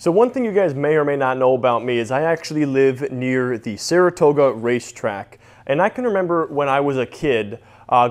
So one thing you guys may or may not know about me is I actually live near the Saratoga racetrack. And I can remember when I was a kid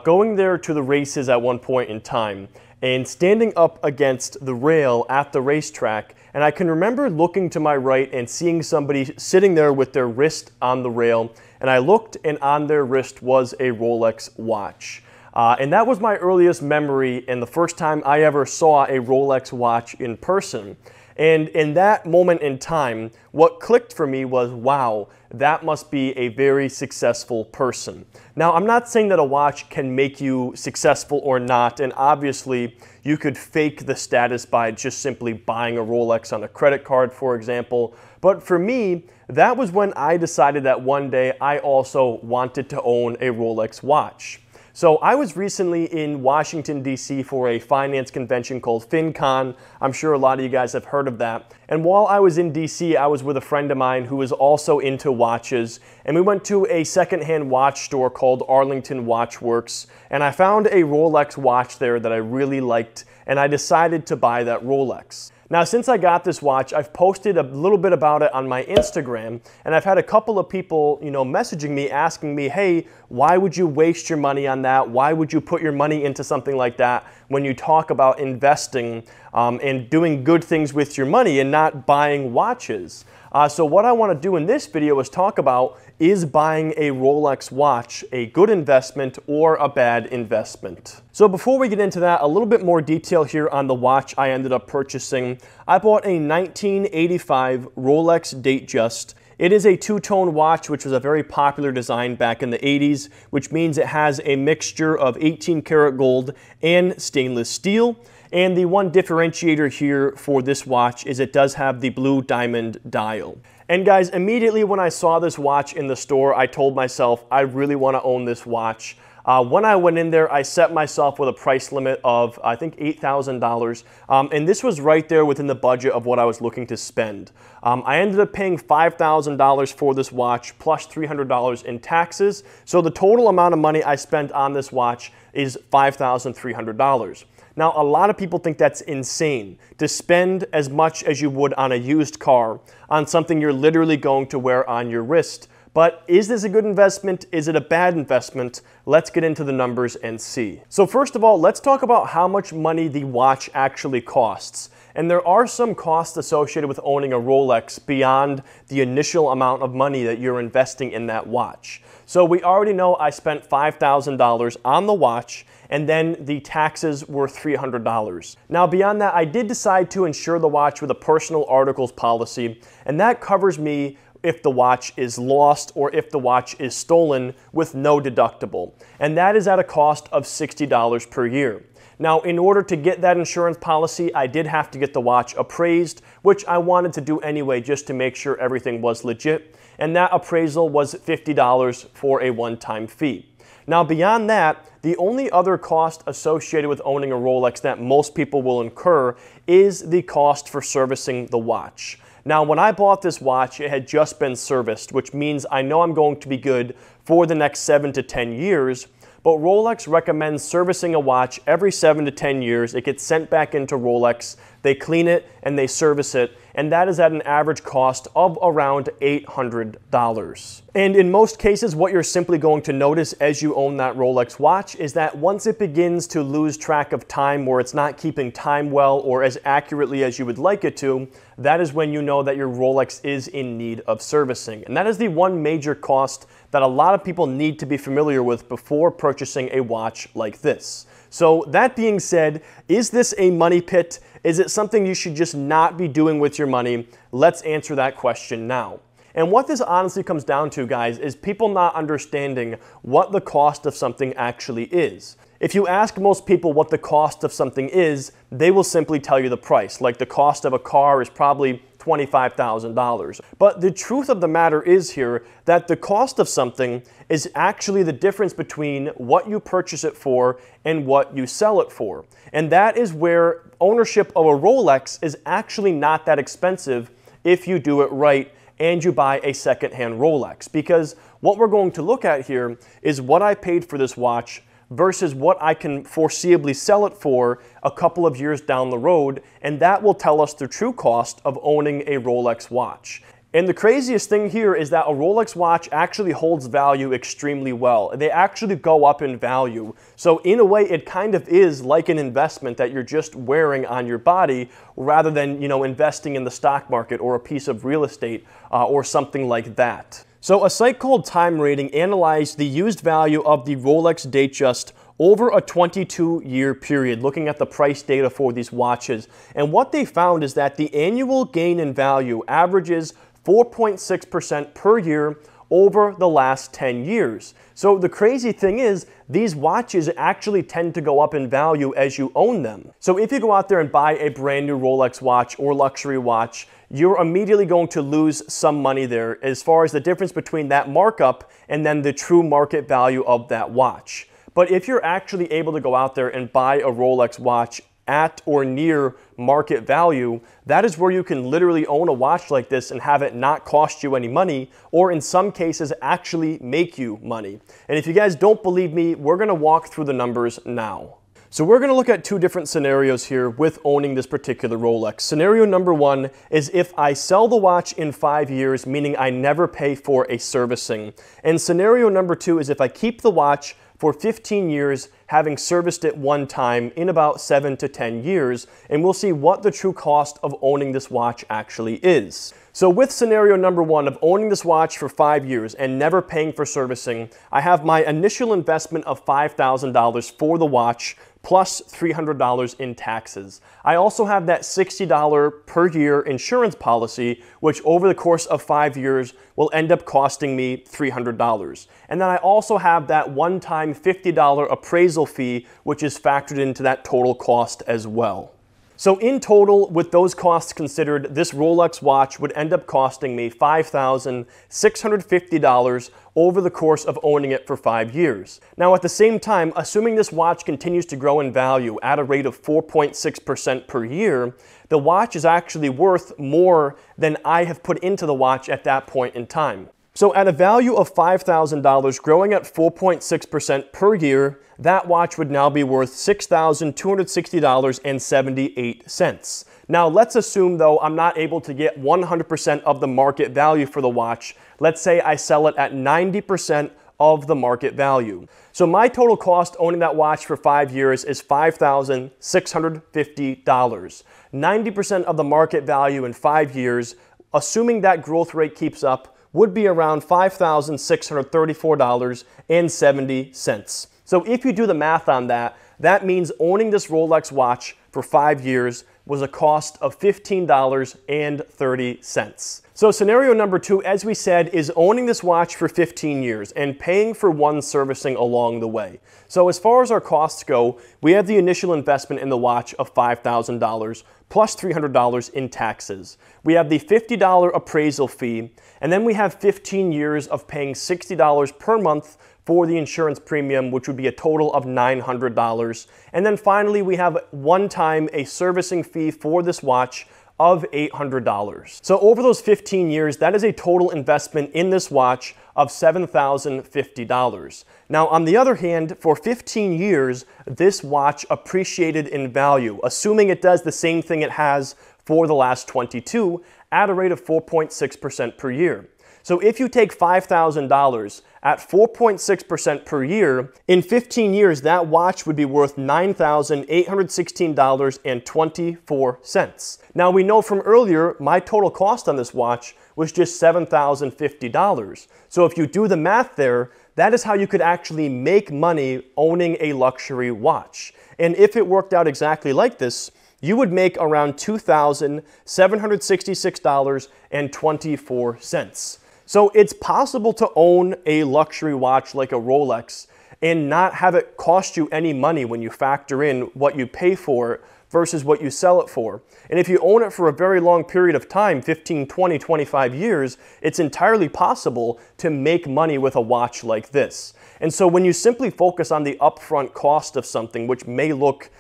going there to the races at one point in time and standing up against the rail at the racetrack. And I can remember looking to my right and seeing somebody sitting there with their wrist on the rail. And I looked, and on their wrist was a Rolex watch. And that was my earliest memory and the first time I ever saw a Rolex watch in person. And in that moment in time, what clicked for me was, wow, that must be a very successful person. Now, I'm not saying that a watch can make you successful or not, and obviously you could fake the status by just simply buying a Rolex on a credit card, for example. But for me, that was when I decided that one day I also wanted to own a Rolex watch. So I was recently in Washington, D.C. for a finance convention called FinCon. I'm sure a lot of you guys have heard of that. And while I was in D.C., I was with a friend of mine who was also into watches. And we went to a secondhand watch store called Arlington Watch Works. And I found a Rolex watch there that I really liked. And I decided to buy that Rolex. Now, since I got this watch, I've posted a little bit about it on my Instagram, and I've had a couple of people, messaging me, asking me, hey, why would you waste your money on that? Why would you put your money into something like that when you talk about investing and doing good things with your money and not buying watches? So what I want to do in this video is talk about, is buying a Rolex watch a good investment or a bad investment? So before we get into that, a little bit more detail here on the watch I ended up purchasing. I bought a 1985 Rolex Datejust. It is a two-tone watch, which was a very popular design back in the 80s, which means it has a mixture of 18 karat gold and stainless steel. And the one differentiator here for this watch is it does have the blue diamond dial. And guys, immediately when I saw this watch in the store, I told myself, I really want to own this watch. When I went in there, I set myself with a price limit of, I think, $8,000. And this was right there within the budget of what I was looking to spend. I ended up paying $5,000 for this watch plus $300 in taxes. So the total amount of money I spent on this watch is $5,300. Now, a lot of people think that's insane to spend as much as you would on a used car on something you're literally going to wear on your wrist. But is this a good investment? Is it a bad investment? Let's get into the numbers and see. So first of all, let's talk about how much money the watch actually costs. And there are some costs associated with owning a Rolex beyond the initial amount of money that you're investing in that watch. So we already know I spent $5,000 on the watch, and then the taxes were $300. Now beyond that, I did decide to insure the watch with a personal articles policy, and that covers me if the watch is lost or if the watch is stolen with no deductible. And that is at a cost of $60 per year. Now, in order to get that insurance policy, I did have to get the watch appraised, which I wanted to do anyway just to make sure everything was legit. And that appraisal was $50 for a one-time fee. Now, beyond that, the only other cost associated with owning a Rolex that most people will incur is the cost for servicing the watch. Now, when I bought this watch, it had just been serviced, which means I know I'm going to be good for the next 7 to 10 years. But Rolex recommends servicing a watch every 7 to 10 years. It gets sent back into Rolex, they clean it, and they service it, and that is at an average cost of around $800. And in most cases, what you're simply going to notice as you own that Rolex watch is that once it begins to lose track of time, or it's not keeping time well or as accurately as you would like it to, that is when you know that your Rolex is in need of servicing. And that is the one major cost that a lot of people need to be familiar with before purchasing a watch like this. So that being said, is this a money pit? Is it something you should just not be doing with your money? Let's answer that question now. And what this honestly comes down to, guys, is people not understanding what the cost of something actually is. If you ask most people what the cost of something is, they will simply tell you the price. Like the cost of a car is probably $25,000. But the truth of the matter is here that the cost of something is actually the difference between what you purchase it for and what you sell it for. And that is where ownership of a Rolex is actually not that expensive if you do it right and you buy a second-hand Rolex. Because what we're going to look at here is what I paid for this watch versus what I can foreseeably sell it for a couple of years down the road, and that will tell us the true cost of owning a Rolex watch. And the craziest thing here is that a Rolex watch actually holds value extremely well. They actually go up in value. So in a way, it kind of is like an investment that you're just wearing on your body rather than, investing in the stock market or a piece of real estate or something like that. So a site called Time Rating analyzed the used value of the Rolex Datejust over a 22-year period, looking at the price data for these watches. And what they found is that the annual gain in value averages 4.6% per year over the last 10 years. So the crazy thing is, these watches actually tend to go up in value as you own them. So if you go out there and buy a brand new Rolex watch or luxury watch, you're immediately going to lose some money there as far as the difference between that markup and then the true market value of that watch. But if you're actually able to go out there and buy a Rolex watch at or near market value, that is where you can literally own a watch like this and have it not cost you any money, or in some cases actually make you money. And if you guys don't believe me, we're gonna walk through the numbers now. So we're going to look at two different scenarios here with owning this particular Rolex. Scenario number one is if I sell the watch in 5 years, meaning I never pay for a servicing. And scenario number two is if I keep the watch for 15 years, having serviced it one time in about 7 to 10 years, and we'll see what the true cost of owning this watch actually is. So with scenario number one of owning this watch for 5 years and never paying for servicing, I have my initial investment of $5,000 for the watch plus $300 in taxes. I also have that $60 per year insurance policy, which over the course of 5 years will end up costing me $300. And then I also have that one-time $50 appraisal fee, which is factored into that total cost as well. So in total, with those costs considered, this Rolex watch would end up costing me $5,650 over the course of owning it for 5 years. Now at the same time, assuming this watch continues to grow in value at a rate of 4.6% per year, the watch is actually worth more than I have put into the watch at that point in time. So at a value of $5,000 growing at 4.6% per year, that watch would now be worth $6,260.78. Now let's assume though I'm not able to get 100% of the market value for the watch. Let's say I sell it at 90% of the market value. So my total cost owning that watch for 5 years is $5,650. 90% of the market value in 5 years, assuming that growth rate keeps up, would be around $5,634.70. So if you do the math on that, that means owning this Rolex watch for 5 years was a cost of $15.30. So scenario number two, as we said, is owning this watch for 15 years and paying for one servicing along the way. So as far as our costs go, we have the initial investment in the watch of $5,000 plus $300 in taxes. We have the $50 appraisal fee, and then we have 15 years of paying $60 per month for the insurance premium, which would be a total of $900. And then finally, we have one time a servicing fee for this watch of $800. So over those 15 years, that is a total investment in this watch of $7,050. Now, on the other hand, for 15 years, this watch appreciated in value, assuming it does the same thing it has for the last 22 at a rate of 4.6% per year. So if you take $5,000 at 4.6% per year, in 15 years, that watch would be worth $9,816.24. Now we know from earlier, my total cost on this watch was just $7,050. So if you do the math there, that is how you could actually make money owning a luxury watch. And if it worked out exactly like this, you would make around $2,766.24. So it's possible to own a luxury watch like a Rolex and not have it cost you any money when you factor in what you pay for it versus what you sell it for. And if you own it for a very long period of time, 15, 20, 25 years, it's entirely possible to make money with a watch like this. And so when you simply focus on the upfront cost of something, which may look,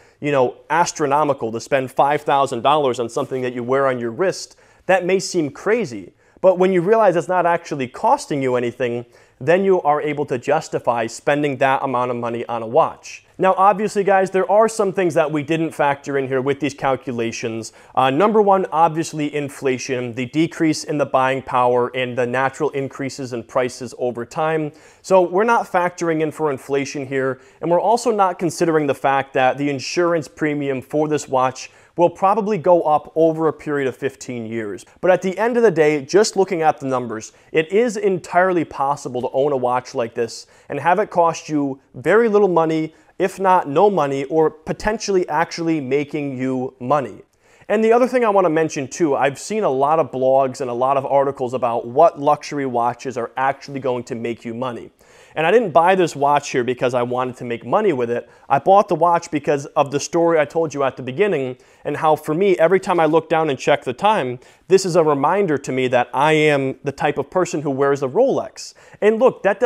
astronomical to spend $5,000 on something that you wear on your wrist, that may seem crazy. But when you realize it's not actually costing you anything, then you are able to justify spending that amount of money on a watch. Now, obviously, guys, there are some things that we didn't factor in here with these calculations. Number one, obviously, inflation, the decrease in the buying power, and the natural increases in prices over time. So we're not factoring in for inflation here, and we're also not considering the fact that the insurance premium for this watch will probably go up over a period of 15 years. But at the end of the day, just looking at the numbers, it is entirely possible to own a watch like this and have it cost you very little money, if not no money, or potentially actually making you money. And the other thing I want to mention too, I've seen a lot of blogs and a lot of articles about what luxury watches are actually going to make you money. And I didn't buy this watch here because I wanted to make money with it. I bought the watch because of the story I told you at the beginning, and how for me, every time I look down and check the time, this is a reminder to me that I am the type of person who wears a Rolex. And look, that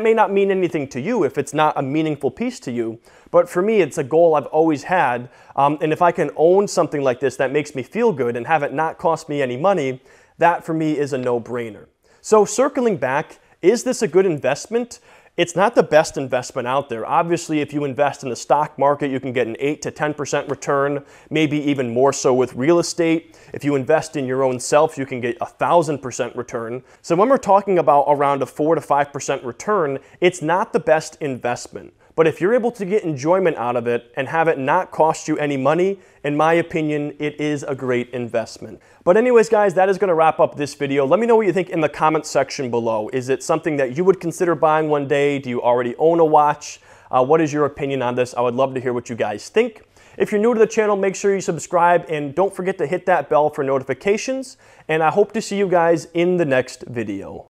may not mean anything to you if it's not a meaningful piece to you, but for me, it's a goal I've always had. And if I can own something like this that makes me feel good and have it not cost me any money, that for me is a no-brainer. So circling back, is this a good investment? It's not the best investment out there. Obviously, if you invest in the stock market, you can get an 8 to 10% return, maybe even more so with real estate. If you invest in your own self, you can get 1,000% return. So when we're talking about around a 4 to 5% return, it's not the best investment. But if you're able to get enjoyment out of it and have it not cost you any money, in my opinion, it is a great investment. But anyways, guys, that is going to wrap up this video. Let me know what you think in the comments section below. Is it something that you would consider buying one day? Do you already own a watch? What is your opinion on this? I would love to hear what you guys think. If you're new to the channel, make sure you subscribe and don't forget to hit that bell for notifications. And I hope to see you guys in the next video.